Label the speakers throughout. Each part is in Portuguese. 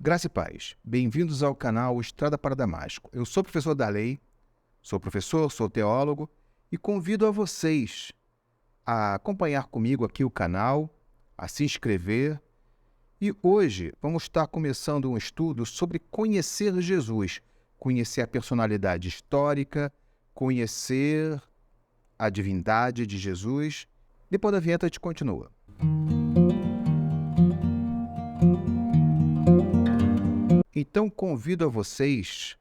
Speaker 1: Graça e paz. Bem-vindos ao canal Estrada para Damasco. Eu sou professor da lei, sou professor, sou teólogo e convido a vocês a acompanhar comigo aqui o canal, a se inscrever. E hoje vamos estar começando um estudo sobre conhecer Jesus, conhecer a personalidade histórica, conhecer a divindade de Jesus. Depois da vinheta a gente continua. Então convido a vocês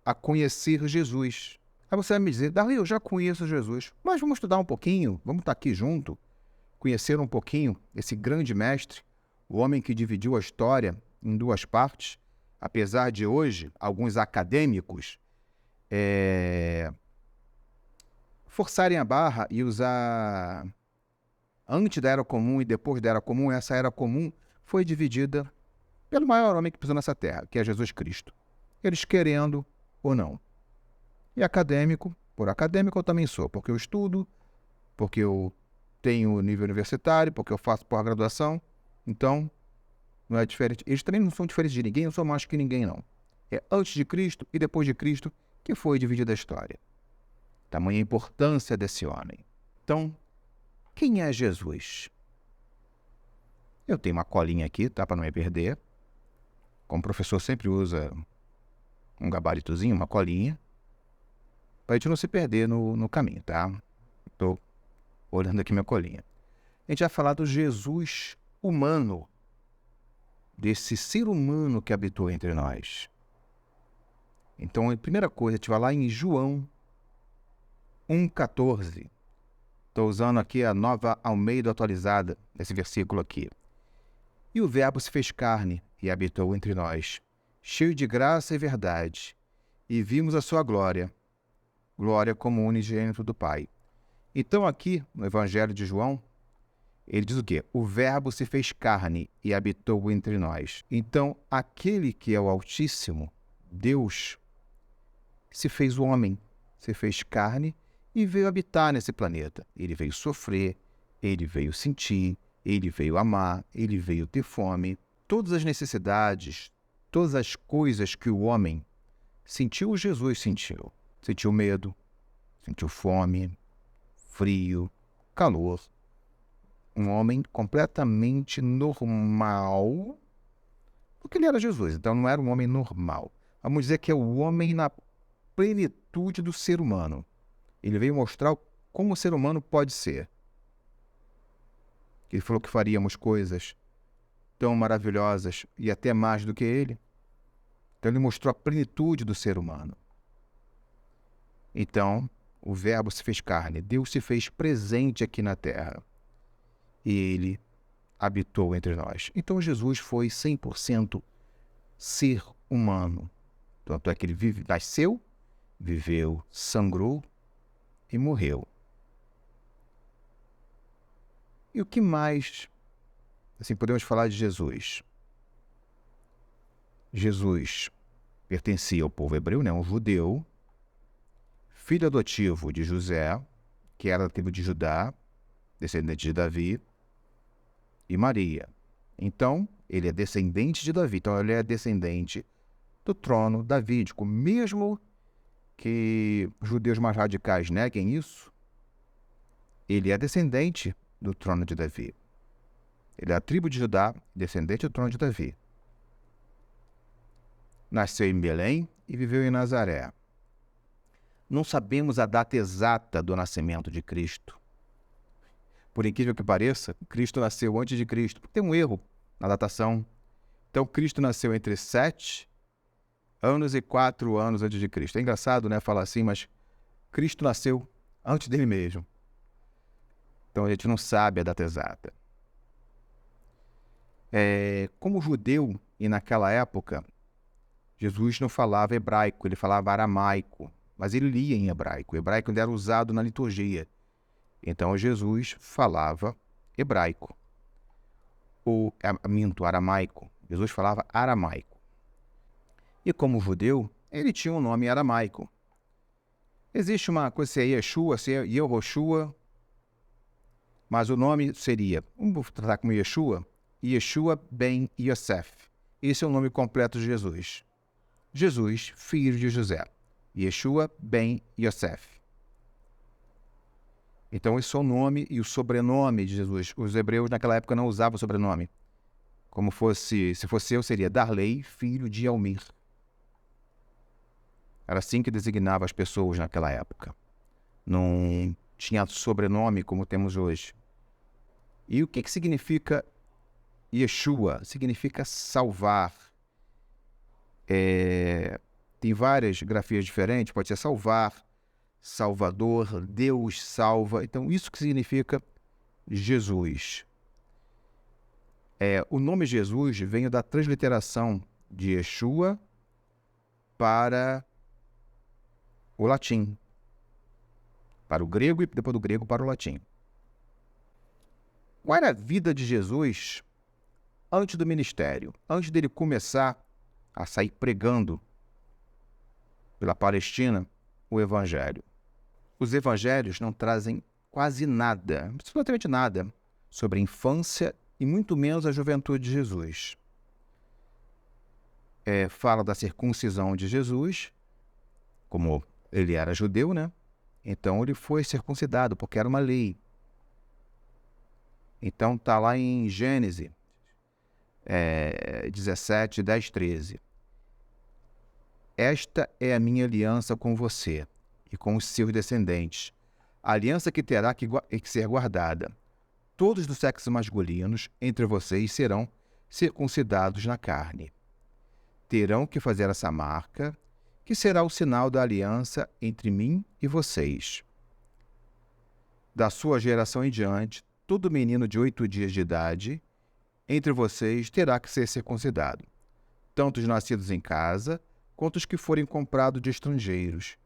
Speaker 1: a conhecer Jesus. Aí você vai me dizer, Darley, eu já conheço Jesus, mas vamos estudar um pouquinho, vamos estar aqui junto, conhecer um pouquinho esse grande mestre, o homem que dividiu a história em duas partes, apesar de hoje alguns acadêmicos forçarem a barra e usar antes da Era Comum e depois da Era Comum. Essa Era Comum foi dividida pelo maior homem que pisou nessa terra, que é Jesus Cristo. Eles querendo ou não. E acadêmico, por acadêmico eu também sou, porque eu estudo, porque eu tenho nível universitário, porque eu faço pós-graduação. Então, não é diferente. Eles também não são diferentes de ninguém, eu sou mais que ninguém, não. É antes de Cristo e depois de Cristo que foi dividida a história. Tamanha a importância desse homem. Então, quem é Jesus? Eu tenho uma colinha aqui, tá? Para não me perder. Como o professor sempre usa um gabaritozinho, uma colinha, para a gente não se perder no caminho, tá? Estou olhando aqui minha colinha. A gente vai falar do Jesus humano, desse ser humano que habitou entre nós. Então, a primeira coisa, a gente vai lá em João 1,14. Estou usando aqui a Nova Almeida atualizada, nesse versículo aqui. E o Verbo se fez carne e habitou entre nós, cheio de graça e verdade, e vimos a sua glória, glória como unigênito do Pai. Então aqui, no Evangelho de João, ele diz o quê? O Verbo se fez carne e habitou entre nós. Então, aquele que é o Altíssimo, Deus, se fez homem, se fez carne e veio habitar nesse planeta. Ele veio sofrer, ele veio sentir, ele veio amar, ele veio ter fome. Todas as necessidades, todas as coisas que o homem sentiu, Jesus sentiu. Sentiu medo, sentiu fome, frio, calor. Um homem completamente normal, porque ele era Jesus, então não era um homem normal. Vamos dizer que é o homem na plenitude do ser humano. Ele veio mostrar como o ser humano pode ser. Ele falou que faríamos coisas tão maravilhosas e até mais do que ele. Então ele mostrou a plenitude do ser humano. Então, o Verbo se fez carne, Deus se fez presente aqui na terra. E ele habitou entre nós. Então Jesus foi 100% ser humano. Tanto é que ele nasceu, viveu, sangrou e morreu. E o que mais, assim, podemos falar de Jesus? Jesus pertencia ao povo hebreu, né? Um judeu, filho adotivo de José, que era da tribo de Judá, descendente de Davi, e Maria. Então, ele é descendente de Davi. Então, ele é descendente do trono davídico. Mesmo que os judeus mais radicais neguem isso, ele é descendente do trono de Davi. Ele é a tribo de Judá, descendente do trono de Davi. Nasceu em Belém e viveu em Nazaré. Não sabemos a data exata do nascimento de Cristo. Por incrível que pareça, Cristo nasceu antes de Cristo. Tem um erro na datação. Então, Cristo nasceu entre 7 anos e 4 anos antes de Cristo. É engraçado, né, falar assim, mas Cristo nasceu antes dele mesmo. Então, a gente não sabe a data exata. Como judeu, e naquela época, Jesus não falava hebraico, ele falava aramaico, mas ele lia em hebraico. O hebraico ainda era usado na liturgia. Então, Jesus falava hebraico. Aramaico. Jesus falava aramaico. E como judeu, ele tinha um nome aramaico. Existe uma coisa, se é Yeshua, se é Yehoshua, mas o nome seria, vamos tratar como Yeshua ben Yosef. Esse é o nome completo de Jesus. Jesus, filho de José. Yeshua ben Yosef. Então, esse é o nome e o sobrenome de Jesus. Os hebreus naquela época não usavam sobrenome. Se fosse eu, seria Darley, filho de Almir. Era assim que designava as pessoas naquela época. Não tinha sobrenome como temos hoje. E o que significa Yeshua? Significa salvar. Tem várias grafias diferentes, pode ser salvar, Salvador, Deus salva. Então, isso que significa Jesus. O nome Jesus vem da transliteração de Yeshua para o latim. Para o grego e depois do grego para o latim. Qual era a vida de Jesus antes do ministério? Antes dele começar a sair pregando pela Palestina o Evangelho. Os evangelhos não trazem quase nada, absolutamente nada, sobre a infância e muito menos a juventude de Jesus. Fala da circuncisão de Jesus, como ele era judeu, né? Então ele foi circuncidado, porque era uma lei. Então está lá em Gênesis 17, 10, 13. Esta é a minha aliança com você e com os seus descendentes, a aliança que terá que ser guardada. Todos do sexo masculinos entre vocês serão circuncidados na carne. Terão que fazer essa marca, que será o sinal da aliança entre mim e vocês. Da sua geração em diante, todo menino de 8 dias de idade entre vocês terá que ser circuncidado, tanto os nascidos em casa, quanto os que forem comprados de estrangeiros,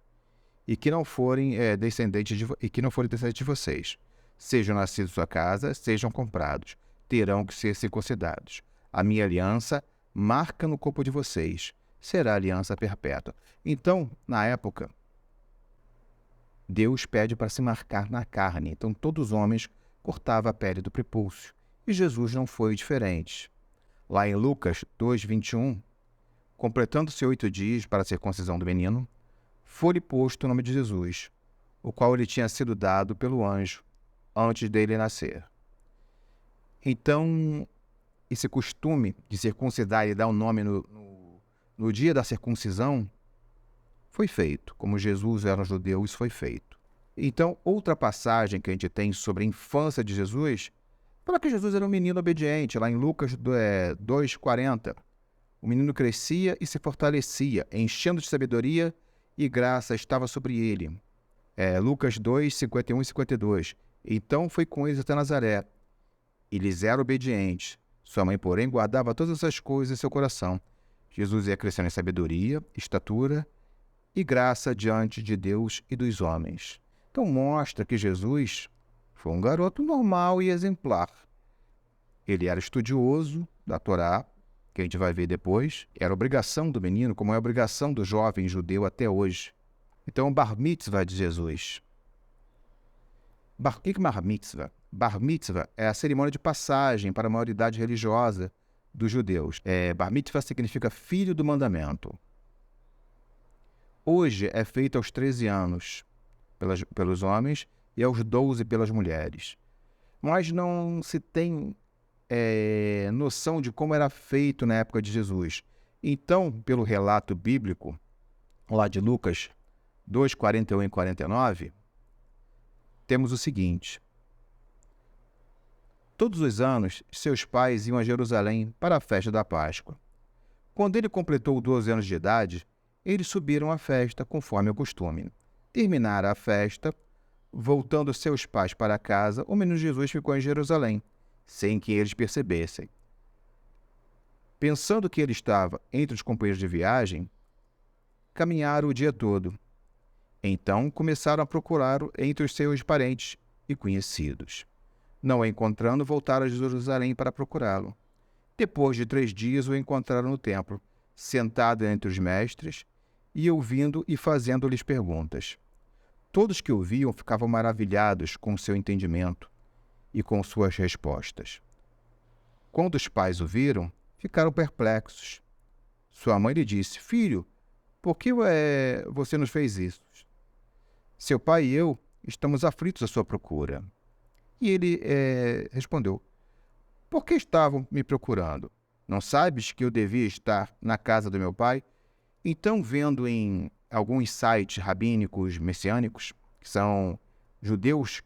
Speaker 1: e que não forem descendentes de vocês, sejam nascidos em sua casa, sejam comprados, terão que ser circuncidados. A minha aliança marca no corpo de vocês, será aliança perpétua. Então, na época, Deus pede para se marcar na carne. Então, todos os homens cortavam a pele do prepúcio, e Jesus não foi diferente. Lá em Lucas 2, 21, completando-se 8 dias para a circuncisão do menino, foi-lhe posto o nome de Jesus, o qual lhe tinha sido dado pelo anjo antes dele nascer. Então, esse costume de circuncidar e dar o nome no dia da circuncisão foi feito. Como Jesus era judeu, isso foi feito. Então, outra passagem que a gente tem sobre a infância de Jesus fala que Jesus era um menino obediente, lá em Lucas 2,40. O menino crescia e se fortalecia, enchendo de sabedoria e graça estava sobre ele. Lucas 2, 51 e 52. Então foi com eles até Nazaré. E lhes era obediente. Sua mãe, porém, guardava todas essas coisas em seu coração. Jesus ia crescendo em sabedoria, estatura e graça diante de Deus e dos homens. Então mostra que Jesus foi um garoto normal e exemplar. Ele era estudioso da Torá, que a gente vai ver depois. Era obrigação do menino, como é a obrigação do jovem judeu até hoje. Então, o Bar Mitzvah de Jesus. O que é Bar Mitzvah? Bar Mitzvah é a cerimônia de passagem para a maioridade religiosa dos judeus. Bar Mitzvah significa filho do mandamento. Hoje é feito aos 13 anos pelos homens e aos 12 pelas mulheres. Mas não se tem noção de como era feito na época de Jesus. Então, pelo relato bíblico, lá de Lucas 2, 41 e 49, temos o seguinte: todos os anos, seus pais iam a Jerusalém para a festa da Páscoa. Quando ele completou 12 anos de idade, eles subiram à festa conforme o costume. Terminara a festa, voltando seus pais para casa, o menino Jesus ficou em Jerusalém, sem que eles percebessem. Pensando que ele estava entre os companheiros de viagem, caminharam o dia todo. Então começaram a procurá-lo entre os seus parentes e conhecidos. Não o encontrando, voltaram a Jerusalém para procurá-lo. Depois de 3 dias o encontraram no templo, sentado entre os mestres, e ouvindo e fazendo-lhes perguntas. Todos que o viam ficavam maravilhados com seu entendimento e com suas respostas. Quando os pais o viram, ficaram perplexos. Sua mãe lhe disse: Filho, por que você nos fez isso? Seu pai e eu estamos aflitos à sua procura. E ele respondeu: Por que estavam me procurando? Não sabes que eu devia estar na casa do meu pai? Então, vendo em alguns sites rabínicos messiânicos, que são judeus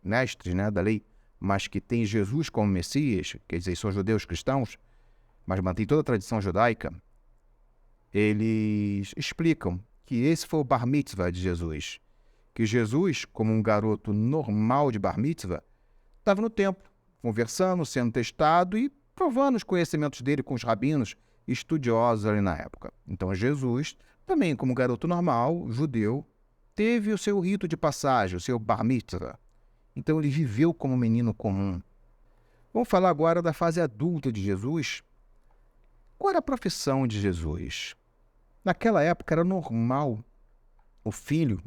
Speaker 1: mestres, né, da lei, mas que têm Jesus como Messias, quer dizer, são judeus cristãos, mas mantêm toda a tradição judaica, eles explicam que esse foi o bar mitzvah de Jesus. Que Jesus, como um garoto normal de bar mitzvah, estava no templo, conversando, sendo testado e provando os conhecimentos dele com os rabinos estudiosos ali na época. Então Jesus, também como garoto normal, judeu, teve o seu rito de passagem, o seu bar mitzvah. Então ele viveu como um menino comum. Vamos falar agora da fase adulta de Jesus. Qual era a profissão de Jesus? Naquela época era normal o filho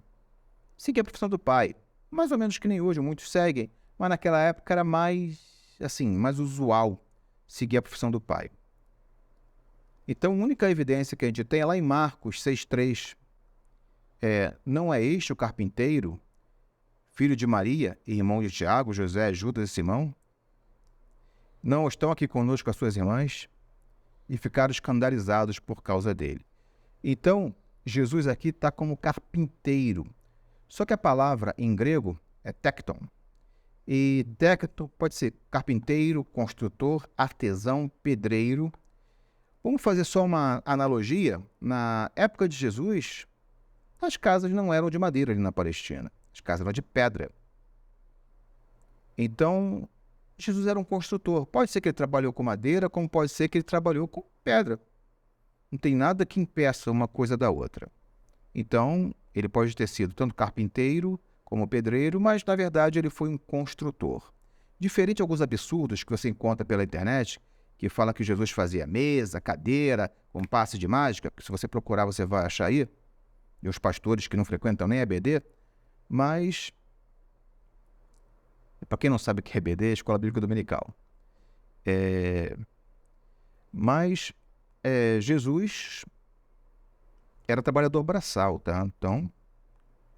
Speaker 1: seguir a profissão do pai. Mais ou menos que nem hoje, muitos seguem, mas naquela época era mais usual seguir a profissão do pai. Então, a única evidência que a gente tem é lá em Marcos 6,3. Não é este o carpinteiro, filho de Maria e irmão de Tiago, José, Judas e Simão? Não estão aqui conosco as suas irmãs? E ficaram escandalizados por causa dele. Então, Jesus aqui está como carpinteiro. Só que a palavra em grego é tekton. E tekton pode ser carpinteiro, construtor, artesão, pedreiro. Vamos fazer só uma analogia. Na época de Jesus, as casas não eram de madeira ali na Palestina. As casas eram de pedra. Então, Jesus era um construtor. Pode ser que ele trabalhou com madeira, como pode ser que ele trabalhou com pedra. Não tem nada que impeça uma coisa da outra. Então, ele pode ter sido tanto carpinteiro como pedreiro, mas, na verdade, ele foi um construtor. Diferente de alguns absurdos que você encontra pela internet, que fala que Jesus fazia mesa, cadeira, com passe de mágica, que se você procurar você vai achar aí, e os pastores que não frequentam nem EBD, mas, para quem não sabe o que é EBD, é Escola Bíblica Dominical. Jesus era trabalhador braçal, tá? Então,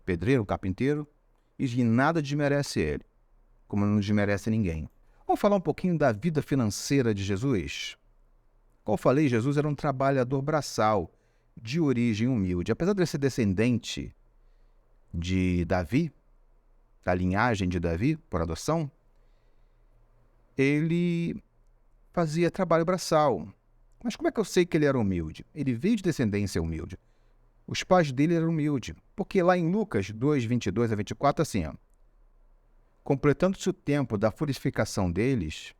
Speaker 1: pedreiro, carpinteiro, e nada desmerece ele, como não desmerece ninguém. Vamos falar um pouquinho da vida financeira de Jesus? Como eu falei, Jesus era um trabalhador braçal, de origem humilde. Apesar de ele ser descendente de Davi, da linhagem de Davi, por adoção, ele fazia trabalho braçal. Mas como é que eu sei que ele era humilde? Ele veio de descendência humilde. Os pais dele eram humildes, porque lá em Lucas 2, 22 a 24, assim, completando-se o tempo da purificação deles,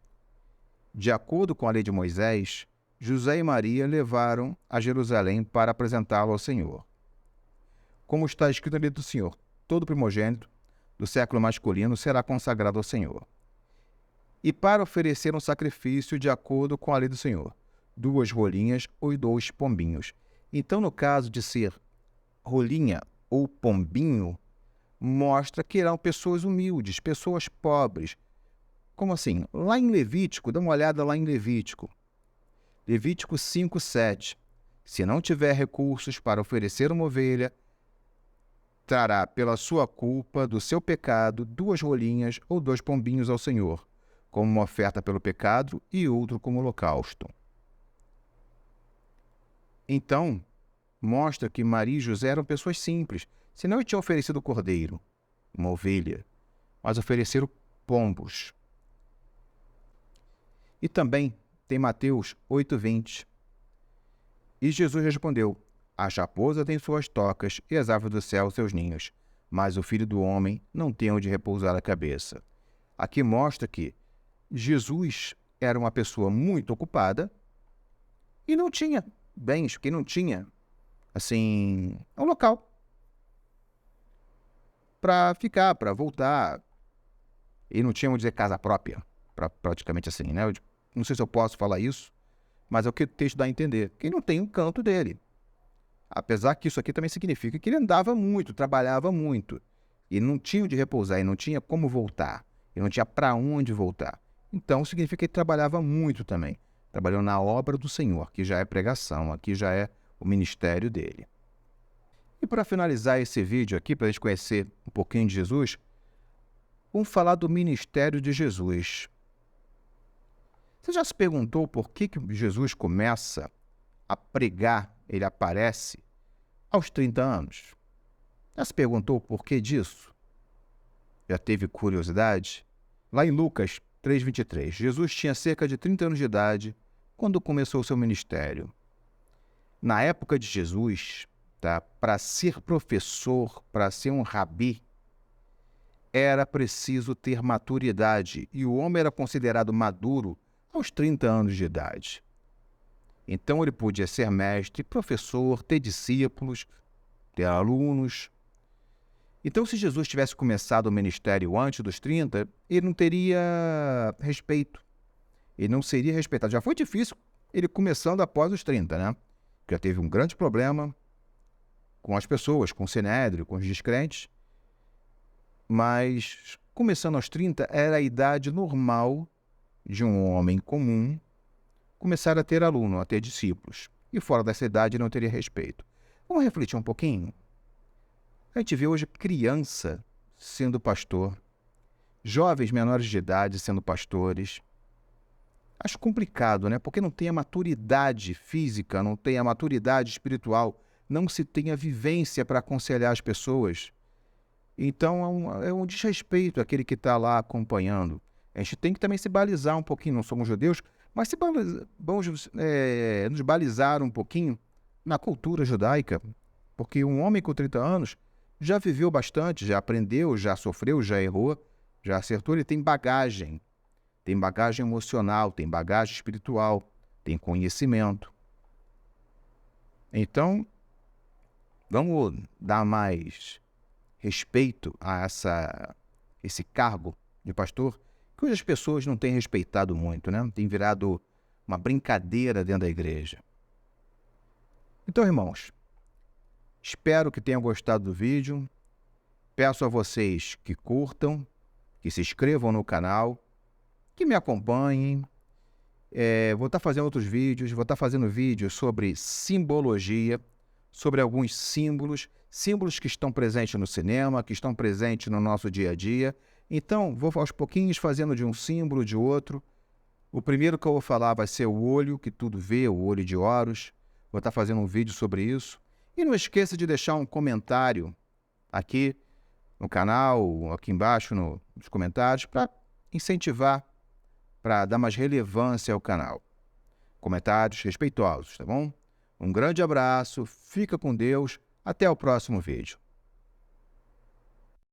Speaker 1: de acordo com a lei de Moisés, José e Maria levaram a Jerusalém para apresentá-lo ao Senhor. Como está escrito na lei do Senhor, todo primogênito do século masculino será consagrado ao Senhor. E para oferecer um sacrifício de acordo com a lei do Senhor, 2 rolinhas ou 2 pombinhos. Então, no caso de ser rolinha ou pombinho, mostra que eram pessoas humildes, pessoas pobres. Como assim? Lá em Levítico, dá uma olhada lá em Levítico. Levítico 5:7. Se não tiver recursos para oferecer uma ovelha, trará pela sua culpa do seu pecado 2 rolinhas ou 2 pombinhos ao Senhor, como uma oferta pelo pecado e outro como holocausto. Então, mostra que Maria e José eram pessoas simples. Senão ele tinha oferecido cordeiro, uma ovelha, mas ofereceram pombos. E também tem Mateus 8:20. E Jesus respondeu: a raposa tem suas tocas e as aves do céu seus ninhos, mas o Filho do Homem não tem onde repousar a cabeça. Aqui mostra que Jesus era uma pessoa muito ocupada e não tinha bens, porque não tinha, um local para ficar, para voltar. E não tinha, vamos dizer, casa própria, praticamente assim, né? Eu não sei se eu posso falar isso, mas é o que o texto dá a entender. Que não tem um canto dele. Apesar que isso aqui também significa que ele andava muito, trabalhava muito. E não tinha onde repousar, e não tinha como voltar. E não tinha para onde voltar. Então, significa que ele trabalhava muito também. trabalhando na obra do Senhor. Aqui já é pregação, aqui já é o ministério dele. E para finalizar esse vídeo aqui, para a gente conhecer um pouquinho de Jesus, vamos falar do ministério de Jesus. Você já se perguntou por que Jesus começa a pregar, ele aparece aos 30 anos? Já se perguntou por que disso? Já teve curiosidade? Lá em Lucas 3,23, Jesus tinha cerca de 30 anos de idade quando começou o seu ministério. Na época de Jesus, para ser professor, para ser um rabi, era preciso ter maturidade, e o homem era considerado maduro aos 30 anos de idade. Então ele podia ser mestre, professor, ter discípulos, ter alunos. Então, se Jesus tivesse começado o ministério antes dos 30, ele não teria respeito. Ele não seria respeitado. Já foi difícil ele começando após os 30, né? Já teve um grande problema com as pessoas, com o Sinédrio, com os descrentes. Mas, começando aos 30, era a idade normal de um homem comum começar a ter aluno, a ter discípulos. E fora dessa idade não teria respeito. Vamos refletir um pouquinho? A gente vê hoje criança sendo pastor, jovens menores de idade sendo pastores. Acho complicado, né? Porque não tem a maturidade física, não tem a maturidade espiritual, não se tem a vivência para aconselhar as pessoas. Então é um desrespeito àquele que está lá acompanhando. A gente tem que também se balizar um pouquinho, não somos judeus, mas vamos nos balizar um pouquinho na cultura judaica, porque um homem com 30 anos já viveu bastante, já aprendeu, já sofreu, já errou, já acertou, ele tem bagagem emocional, tem bagagem espiritual, tem conhecimento. Então, vamos dar mais respeito a esse cargo de pastor, que hoje as pessoas não têm respeitado muito, né? Tem virado uma brincadeira dentro da igreja. Então, irmãos, espero que tenham gostado do vídeo. Peço a vocês que curtam, que se inscrevam no canal, que me acompanhem. Vou estar fazendo outros vídeos, vou estar fazendo vídeos sobre simbologia, sobre alguns símbolos que estão presentes no cinema, que estão presentes no nosso dia a dia. Então, vou aos pouquinhos fazendo de um símbolo, de outro. O primeiro que eu vou falar vai ser o olho, que tudo vê, o olho de Horus. Vou estar fazendo um vídeo sobre isso. E não esqueça de deixar um comentário aqui no canal, aqui embaixo nos comentários, para incentivar, para dar mais relevância ao canal. Comentários respeitosos, tá bom? Um grande abraço, fica com Deus, até o próximo vídeo.